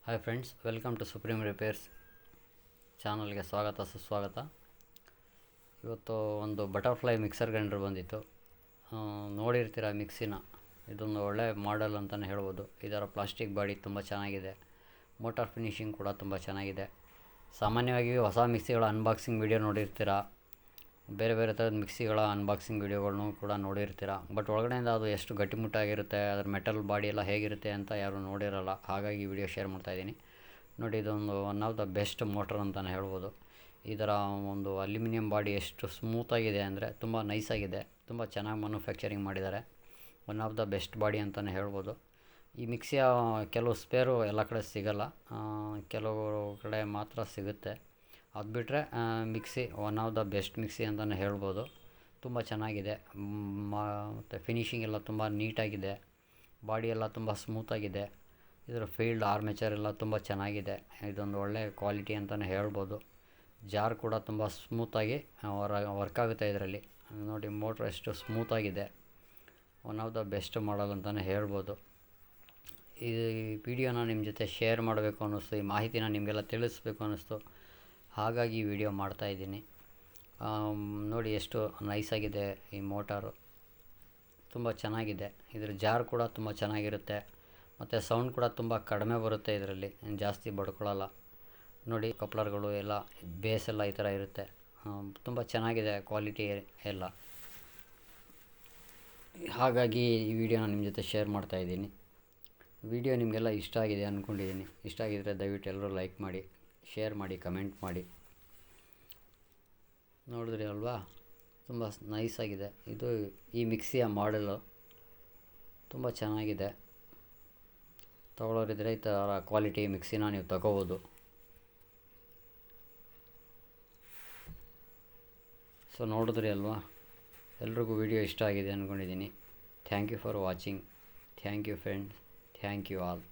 Hi friends, welcome to supreme repairs ಚಾನಲ್ಗೆ ಸ್ವಾಗತ ಸುಸ್ವಾಗತ. ಇವತ್ತು ಒಂದು ಬಟರ್ಫ್ಲೈ ಮಿಕ್ಸರ್ ಗ್ರೈಂಡರ್ ಬಂದಿತ್ತು. ನೋಡಿರ್ತೀರ ಮಿಕ್ಸಿನ. ಇದೊಂದು ಒಳ್ಳೆ ಮಾಡೆಲ್ ಅಂತಲೇ ಹೇಳ್ಬೋದು. ಇದರ ಪ್ಲಾಸ್ಟಿಕ್ ಬಾಡಿ ತುಂಬ ಚೆನ್ನಾಗಿದೆ. ಮೋಟಾರ್ ಫಿನಿಷಿಂಗ್ ಕೂಡ ತುಂಬ ಚೆನ್ನಾಗಿದೆ. ಸಾಮಾನ್ಯವಾಗಿ ಹೊಸ ಮಿಕ್ಸಿಗಳ ಅನ್ಬಾಕ್ಸಿಂಗ್ ವಿಡಿಯೋ ನೋಡಿರ್ತೀರ, ಬೇರೆ ಬೇರೆ ಥರದ ಮಿಕ್ಸಿಗಳ ಅನ್ಬಾಕ್ಸಿಂಗ್ ವಿಡಿಯೋಗಳನ್ನು ಕೂಡ ನೋಡಿರ್ತೀರ. ಬಟ್ ಒಳಗಡೆಯಿಂದ ಅದು ಎಷ್ಟು ಗಟ್ಟಿಮುಟ್ಟಾಗಿರುತ್ತೆ, ಅದರ ಮೆಟಲ್ ಬಾಡಿ ಎಲ್ಲ ಹೇಗಿರುತ್ತೆ ಅಂತ ಯಾರೂ ನೋಡಿರಲ್ಲ. ಹಾಗಾಗಿ ವಿಡಿಯೋ ಶೇರ್ ಮಾಡ್ತಾಯಿದ್ದೀನಿ. ನೋಡಿ, ಇದೊಂದು one of the best motor ಅಂತಲೇ ಹೇಳ್ಬೋದು. ಇದರ ಒಂದು ಅಲ್ಯೂಮಿನಿಯಂ ಬಾಡಿ ಎಷ್ಟು ಸ್ಮೂತಾಗಿದೆ ಅಂದರೆ ತುಂಬ ನೈಸಾಗಿದೆ. ತುಂಬ ಚೆನ್ನಾಗಿ ಮ್ಯಾನುಫ್ಯಾಕ್ಚರಿಂಗ್ ಮಾಡಿದ್ದಾರೆ. One of the best body ಅಂತಲೇ ಹೇಳ್ಬೋದು. ಈ ಮಿಕ್ಸಿಯ ಕೆಲವು ಸ್ಪೇರು ಎಲ್ಲ ಕಡೆ ಸಿಗೋಲ್ಲ, ಕೆಲವು ಕಡೆ ಮಾತ್ರ ಸಿಗುತ್ತೆ. ಅದು ಬಿಟ್ಟರೆ mixie one of the best mixie ಅಂತಲೇ ಹೇಳ್ಬೋದು. ತುಂಬ ಚೆನ್ನಾಗಿದೆ. ಮತ್ತು ಫಿನಿಷಿಂಗ್ ಎಲ್ಲ ತುಂಬ ನೀಟಾಗಿದೆ. ಬಾಡಿ ಎಲ್ಲ ತುಂಬ ಸ್ಮೂತಾಗಿದೆ. ಇದರ ಫೀಲ್ಡ್ ಆರ್ಮೇಚರ್ ಎಲ್ಲ ತುಂಬ ಚೆನ್ನಾಗಿದೆ. ಇದೊಂದು ಒಳ್ಳೆ ಕ್ವಾಲಿಟಿ ಅಂತಲೇ ಹೇಳ್ಬೋದು. ಜಾರ್ ಕೂಡ ತುಂಬ ಸ್ಮೂತಾಗಿ ವರ್ಕ್ ಆಗುತ್ತೆ ಇದರಲ್ಲಿ. ನೋಡಿ, ಮೋಟ್ರ್ ಎಷ್ಟು ಸ್ಮೂತಾಗಿದೆ. ಒನ್ ಆಫ್ ದ ಬೆಸ್ಟ್ ಮಾಡಲ್ ಅಂತಲೇ ಹೇಳ್ಬೋದು. ಈ ವಿಡಿಯೋನ ನಿಮ್ಮ ಜೊತೆ ಶೇರ್ ಮಾಡಬೇಕು ಅನ್ನಿಸ್ತು. ಈ ಮಾಹಿತಿನ ನಿಮಗೆಲ್ಲ ತಿಳಿಸ್ಬೇಕು ಅನ್ನಿಸ್ತು. ಹಾಗಾಗಿ ಈ ವಿಡಿಯೋ ಮಾಡ್ತಾಯಿದ್ದೀನಿ. ನೋಡಿ, ಎಷ್ಟು ನೈಸಾಗಿದೆ ಈ ಮೋಟಾರು. ತುಂಬ ಚೆನ್ನಾಗಿದೆ. ಇದರ ಜಾರ್ ಕೂಡ ತುಂಬ ಚೆನ್ನಾಗಿರುತ್ತೆ. ಮತ್ತು ಸೌಂಡ್ ಕೂಡ ತುಂಬ ಕಡಿಮೆ ಬರುತ್ತೆ ಇದರಲ್ಲಿ, ಜಾಸ್ತಿ ಬಡ್ಕೊಳ್ಳಲ್ಲ. ನೋಡಿ, ಕಪ್ಲರ್ಗಳು ಎಲ್ಲ, ಬೇಸ್ ಎಲ್ಲ ಈ ಥರ ಇರುತ್ತೆ. ತುಂಬ ಚೆನ್ನಾಗಿದೆ ಕ್ವಾಲಿಟಿ ಎಲ್ಲ. ಹಾಗಾಗಿ ಈ ವಿಡಿಯೋನ ನಿಮ್ಮ ಜೊತೆ ಶೇರ್ ಮಾಡ್ತಾಯಿದ್ದೀನಿ. ವಿಡಿಯೋ ನಿಮಗೆಲ್ಲ ಇಷ್ಟ ಆಗಿದೆ ಅಂದ್ಕೊಂಡಿದ್ದೀನಿ. ಇಷ್ಟ ಆಗಿದ್ದರೆ ದಯವಿಟ್ಟು ಎಲ್ಲರೂ ಲೈಕ್ ಮಾಡಿ, ಶೇರ್ ಮಾಡಿ, ಕಮೆಂಟ್ ಮಾಡಿ. ನೋಡಿದ್ರಿ ಅಲ್ವಾ, ತುಂಬ ನೈಸಾಗಿದೆ. ಇದು ಈ ಮಿಕ್ಸಿಯ ಮಾಡೆಲು ತುಂಬ ಚೆನ್ನಾಗಿದೆ. ತೊಗೊಳ್ಳೋರಿದ್ದರೆ ಈ ಥರ ಕ್ವಾಲಿಟಿ ಮಿಕ್ಸಿನ ನೀವು ತಗೋಬೋದು. ಸೊ ನೋಡಿದ್ರಿ ಅಲ್ವಾ, ಎಲ್ರಿಗೂ ವಿಡಿಯೋ ಇಷ್ಟ ಆಗಿದೆ ಅಂದ್ಕೊಂಡಿದ್ದೀನಿ. Thank you for watching. Thank you friends. Thank you all.